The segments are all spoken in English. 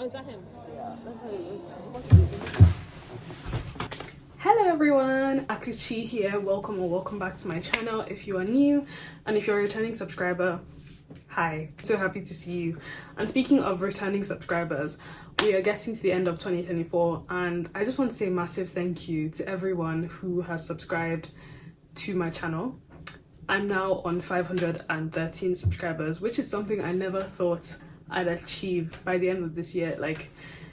Oh, is that him? Yeah, that's how. Hello everyone, Akuchi here. Welcome or welcome back to my channel if you are new, and if you're a returning subscriber, hi. So happy to see you. And speaking of returning subscribers, we are getting to the end of 2024, and I just want to say a massive thank you to everyone who has subscribed to my channel. I'm now on 513 subscribers, which is something I never thought I'd achieve by the end of this year. Like,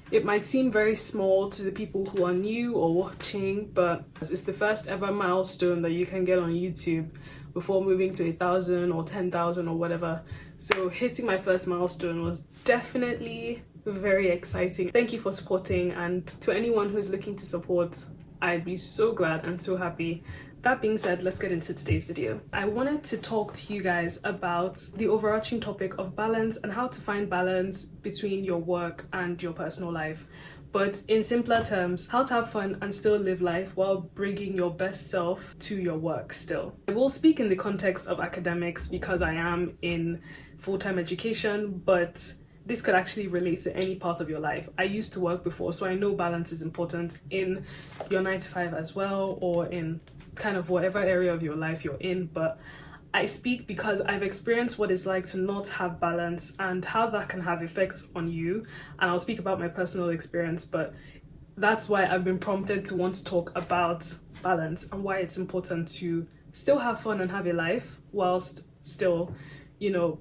it might seem very small to the people who are new or watching, but it's the first ever milestone that you can get on YouTube before moving to 1,000 or 10,000 or whatever. So hitting my first milestone was definitely very exciting. Thank you for supporting, and to anyone who's looking to support, I'd be so glad and so happy. That being said, let's get into today's video. I wanted to talk to you guys about the overarching topic of balance and how to find balance between your work and your personal life. But in simpler terms, how to have fun and still live life while bringing your best self to your work still. I will speak in the context of academics because I am in full-time education, but this could actually relate to any part of your life. I used to work before, so I know balance is important in your 9 to 5 as well, or in kind of whatever area of your life you're in. But I speak because I've experienced what it's like to not have balance and how that can have effects on you. And I'll speak about my personal experience, but that's why I've been prompted to want to talk about balance and why it's important to still have fun and have a life whilst still,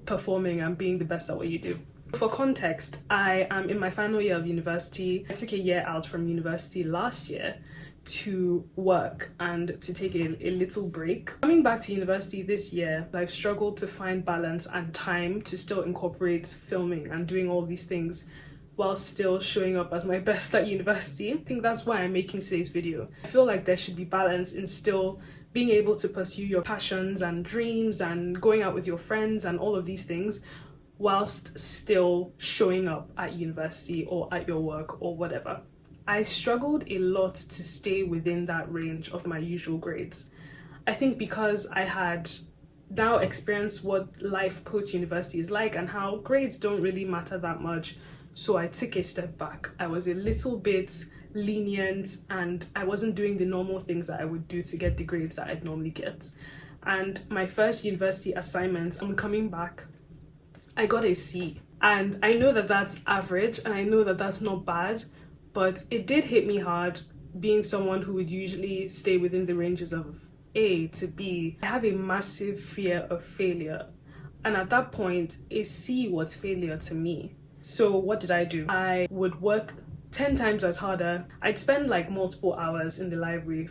performing and being the best at what you do. For context, I am in my final year of university. I took a year out from university last year to work and to take a little break. Coming back to university this year, I've struggled to find balance and time to still incorporate filming and doing all these things while still showing up as my best at university. I think that's why I'm making today's video. I feel like there should be balance in still being able to pursue your passions and dreams and going out with your friends and all of these things, whilst still showing up at university or at your work or whatever. I struggled a lot to stay within that range of my usual grades. I think because I had now experienced what life post-university is like and how grades don't really matter that much, so I took a step back. I was a little bit lenient and I wasn't doing the normal things that I would do to get the grades that I'd normally get. And my first university assignment, I'm coming back, I got a C. And I know that that's average and I know that that's not bad, but it did hit me hard being someone who would usually stay within the ranges of A to B. I have a massive fear of failure. And at that point, a C was failure to me. So what did I do? I would work 10 times as harder. I'd spend like multiple hours in the library.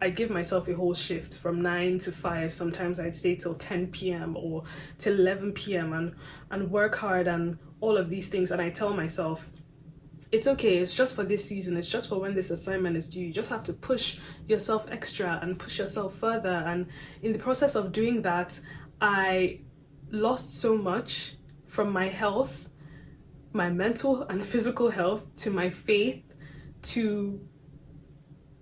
I'd give myself a whole shift from 9 to 5. Sometimes I'd stay till 10 p.m. or till 11 p.m. and work hard and all of these things. And I tell myself, it's okay, it's just for this season, it's just for when this assignment is due. You just have to push yourself extra and push yourself further. And in the process of doing that, I lost so much, from my health, my mental and physical health, to my faith, to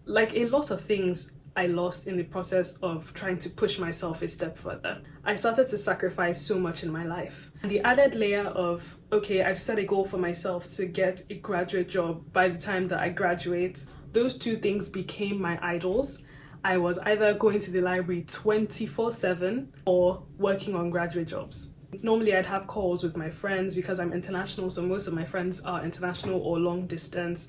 like a lot of things I lost in the process of trying to push myself a step further. I started to sacrifice so much in my life. The added layer of, okay, I've set a goal for myself to get a graduate job by the time that I graduate. Those two things became my idols. I was either going to the library 24/7 or working on graduate jobs. Normally I'd have calls with my friends because I'm international, so most of my friends are international or long distance.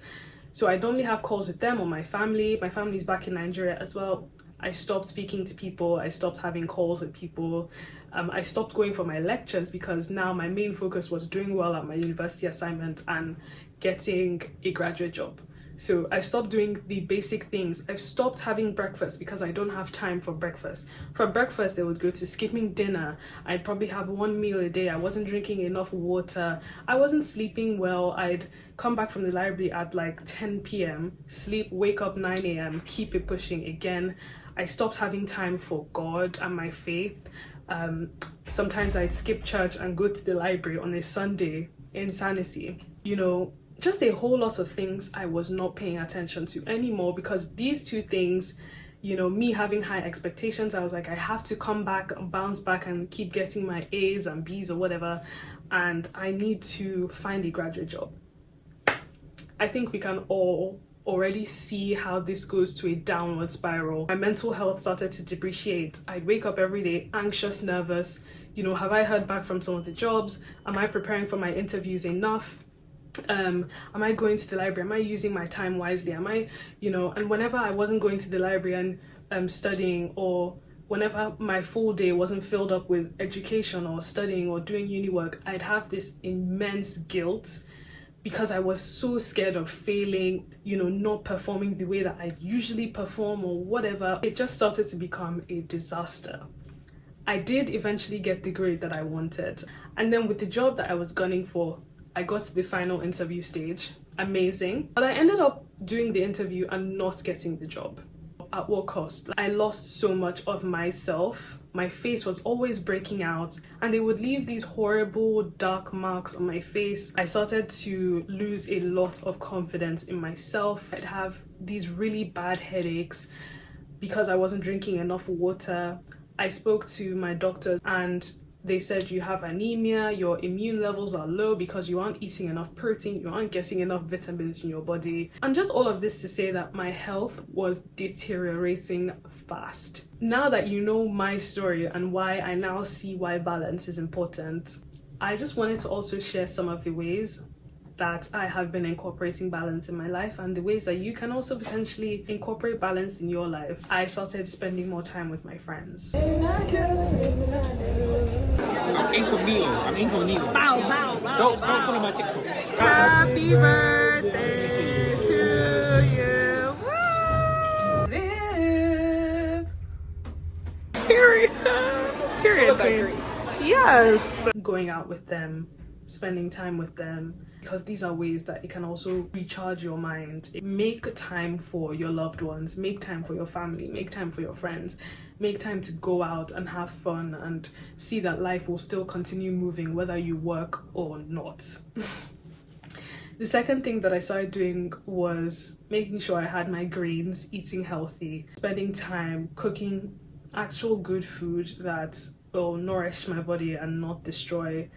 So I normally have calls with them or my family. My family's back in Nigeria as well. I stopped speaking to people. I stopped having calls with people. I stopped going for my lectures because now my main focus was doing well at my university assignment and getting a graduate job. So I've stopped doing the basic things. I've stopped having breakfast because I don't have time for breakfast. For breakfast, I would go to skipping dinner. I'd probably have one meal a day. I wasn't drinking enough water. I wasn't sleeping well. I'd come back from the library at like 10 p.m., sleep, wake up 9 a.m., keep it pushing again. I stopped having time for God and my faith. Sometimes I'd skip church and go to the library on a Sunday. Insanity. Just a whole lot of things I was not paying attention to anymore, because these two things, me having high expectations, I was like, I have to come back and bounce back and keep getting my A's and B's or whatever, and I need to find a graduate job. I think we can all already see how this goes to a downward spiral. My mental health started to depreciate. I'd wake up every day anxious, nervous. You know, have I heard back from some of the jobs? Am I preparing for my interviews enough? Am I going to the library? Am I using my time wisely? Am I, you know, and whenever I wasn't going to the library and studying, or whenever my full day wasn't filled up with education or studying or doing uni work, I'd have this immense guilt because I was so scared of failing, you know, not performing the way that I usually perform or whatever. It just started to become a disaster. I did eventually get the grade that I wanted. And then with the job that I was gunning for, I got to the final interview stage. Amazing. But I ended up doing the interview and not getting the job. At what cost? I lost so much of myself. My face was always breaking out and they would leave these horrible dark marks on my face. I started to lose a lot of confidence in myself. I'd have these really bad headaches because I wasn't drinking enough water. I spoke to my doctors and they said you have anemia, your immune levels are low because you aren't eating enough protein, you aren't getting enough vitamins in your body. And just all of this to say that my health was deteriorating fast. Now that you know my story and why I now see why balance is important, I just wanted to also share some of the ways that I have been incorporating balance in my life and the ways that you can also potentially incorporate balance in your life. I started spending more time with my friends. I'm incognito. Bow, bow, bow. Don't follow my TikTok. Happy birthday to you. Woo! Live. Period. Yes. Going out with them, spending time with them, because these are ways that it can also recharge your mind. Make time for your loved ones, make time for your family, make time for your friends, make time to go out and have fun and see that life will still continue moving whether you work or not. The second thing that I started doing was making sure I had my greens, eating healthy, spending time cooking actual good food that will nourish my body and not destroy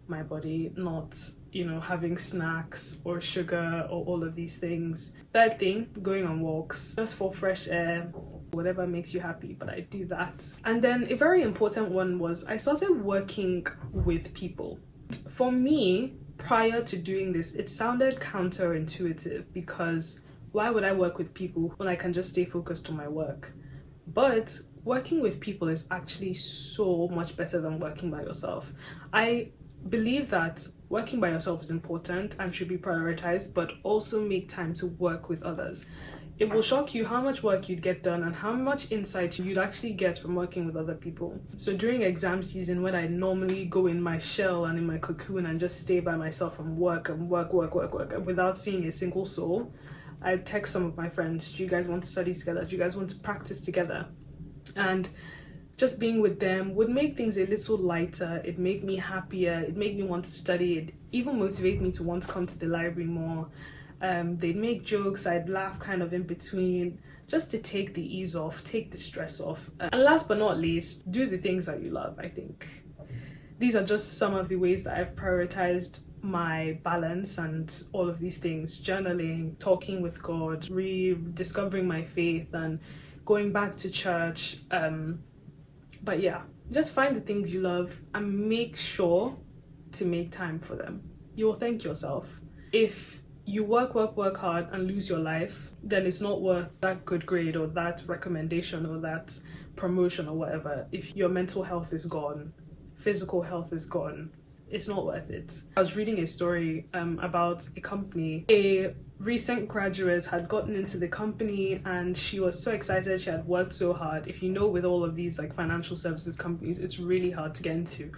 my body, not, you know, having snacks or sugar or all of these things. Third thing, going on walks just for fresh air, whatever makes you happy, but I do that. And then a very important one was I started working with people. For me, prior to doing this, it sounded counterintuitive because why would I work with people when I can just stay focused on my work? But working with people is actually so much better than working by yourself. I believe that working by yourself is important and should be prioritized, but also make time to work with others. It will shock you how much work you'd get done and how much insight you'd actually get from working with other people. So during exam season, when I normally go in my shell and in my cocoon and just stay by myself and work without seeing a single soul, I text some of my friends, do you guys want to study together? Do you guys want to practice together? And just being with them would make things a little lighter. It'd make me happier. It'd make me want to study. It'd even motivate me to want to come to the library more. They'd make jokes. I'd laugh kind of in between just to take the ease off, take the stress off. And last but not least, do the things that you love, I think. These are just some of the ways that I've prioritized my balance and all of these things. Journaling, talking with God, rediscovering my faith and going back to church. But yeah, just find the things you love and make sure to make time for them. You will thank yourself. If you work hard and lose your life, then it's not worth that good grade or that recommendation or that promotion or whatever. If your mental health is gone, physical health is gone, it's not worth it. I was reading a story about a company. A recent graduate had gotten into the company and she was so excited. She had worked so hard. If you know, with all of these like financial services companies, it's really hard to get into.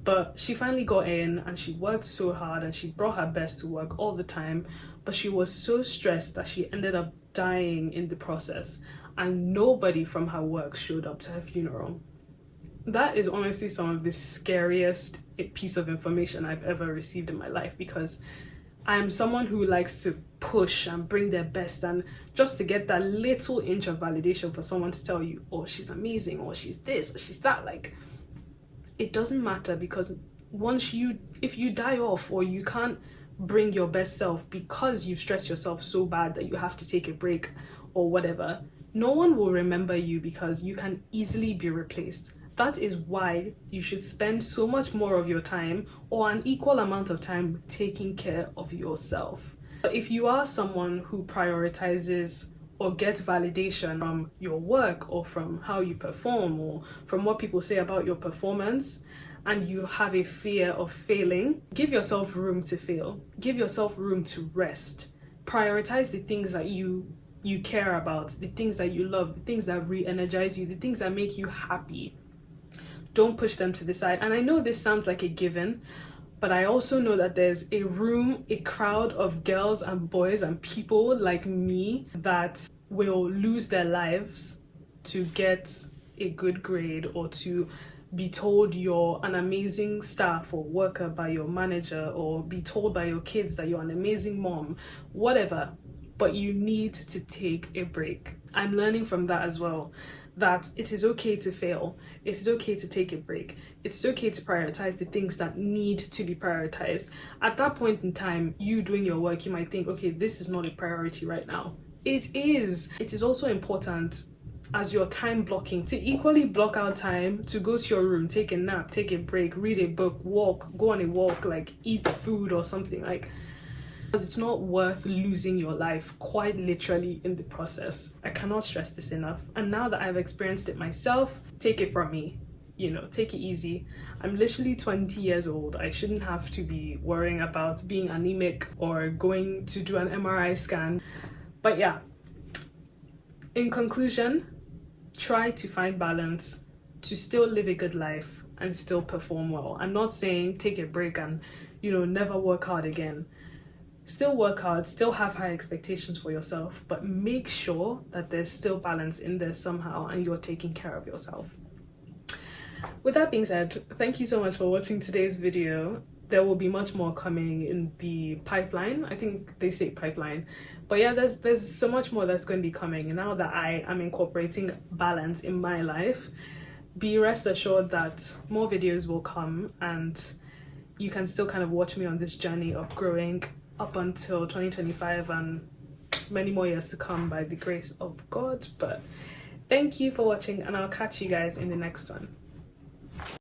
But she finally got in and she worked so hard and she brought her best to work all the time. But she was so stressed that she ended up dying in the process and nobody from her work showed up to her funeral. That is honestly some of the scariest piece of information I've ever received in my life, because I'm someone who likes to push and bring their best, and just to get that little inch of validation for someone to tell you, oh, she's amazing, or she's this, or she's that, like, it doesn't matter, because if you die off or you can't bring your best self because you stress yourself so bad that you have to take a break or whatever, no one will remember you because you can easily be replaced. That is why you should spend so much more of your time, or an equal amount of time, taking care of yourself. If you are someone who prioritizes or gets validation from your work or from how you perform or from what people say about your performance, and you have a fear of failing, give yourself room to fail. Give yourself room to rest. Prioritize the things that you care about, the things that you love, the things that re-energize you, the things that make you happy. Don't push them to the side. And I know this sounds like a given, but I also know that there's a crowd of girls and boys and people like me that will lose their lives to get a good grade or to be told you're an amazing staff or worker by your manager, or be told by your kids that you're an amazing mom, whatever. But you need to take a break. I'm learning from that as well, that it is okay to fail. It is okay to take a break. It's okay to prioritize the things that need to be prioritized. At that point in time, you doing your work, you might think, okay, this is not a priority right now. It is. It is also important as your time blocking to equally block out time to go to your room, take a nap, take a break, read a book, walk, go on a walk, like eat food or something, like, because it's not worth losing your life quite literally in the process. I cannot stress this enough. And now that I've experienced it myself, take it from me, take it easy. I'm literally 20 years old. I shouldn't have to be worrying about being anemic or going to do an MRI scan. But yeah, in conclusion, try to find balance to still live a good life and still perform well. I'm not saying take a break and, never work hard again. Still work hard, still have high expectations for yourself, but make sure that there's still balance in there somehow and you're taking care of yourself. With that being said, thank you so much for watching today's video. There will be much more coming in the pipeline. I think they say pipeline. But yeah, there's so much more that's going to be coming. Now that I am incorporating balance in my life, be rest assured that more videos will come and you can still kind of watch me on this journey of growing up until 2025 and many more years to come by the grace of God. But thank you for watching and I'll catch you guys in the next one.